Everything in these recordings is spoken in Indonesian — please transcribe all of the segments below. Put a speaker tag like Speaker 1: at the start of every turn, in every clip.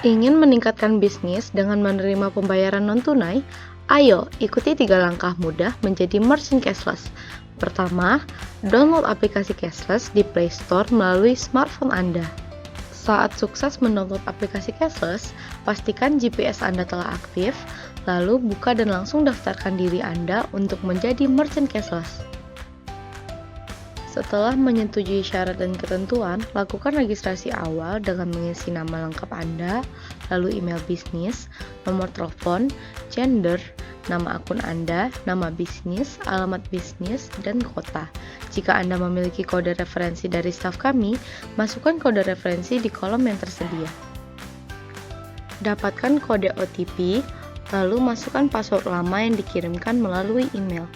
Speaker 1: Ingin meningkatkan bisnis dengan menerima pembayaran non-tunai? Ayo, ikuti 3 langkah mudah menjadi merchant cashless. Pertama, download aplikasi cashless di Play Store melalui smartphone Anda. Saat sukses mendownload aplikasi cashless, pastikan GPS Anda telah aktif, lalu buka dan langsung daftarkan diri Anda untuk menjadi merchant cashless. Setelah menyetujui syarat dan ketentuan, lakukan registrasi awal dengan mengisi nama lengkap Anda, lalu email bisnis, nomor telepon, gender, nama akun Anda, nama bisnis, alamat bisnis, dan kota. Jika Anda memiliki kode referensi dari staf kami, masukkan kode referensi di kolom yang tersedia. Dapatkan kode OTP, lalu masukkan password lama yang dikirimkan melalui email.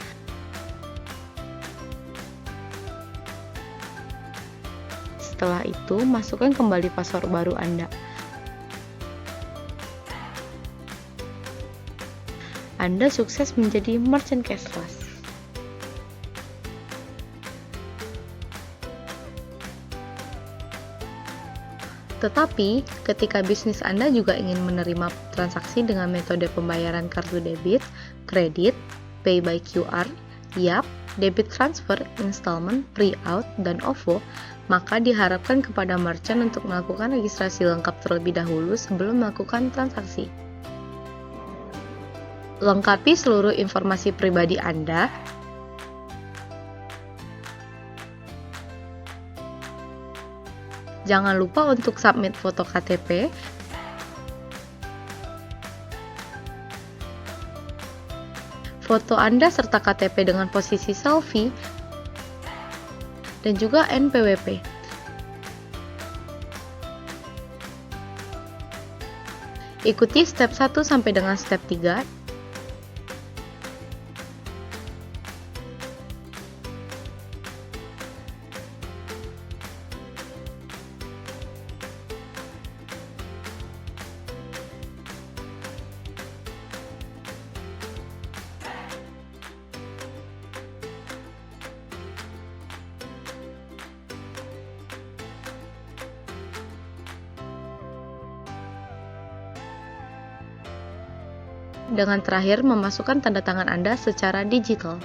Speaker 1: Setelah itu, masukkan kembali password baru Anda. Anda sukses menjadi merchant cashless. Tetapi, ketika bisnis Anda juga ingin menerima transaksi dengan metode pembayaran kartu debit, kredit, pay by QR, YAP, debit transfer, installment, pre-out, dan OVO, maka diharapkan kepada merchant untuk melakukan registrasi lengkap terlebih dahulu sebelum melakukan transaksi. Lengkapi seluruh informasi pribadi Anda. Jangan lupa untuk submit foto KTP, foto Anda serta KTP dengan posisi selfie, dan juga NPWP. Ikuti step 1 sampai dengan step 3. Dengan terakhir memasukkan tanda tangan Anda secara digital.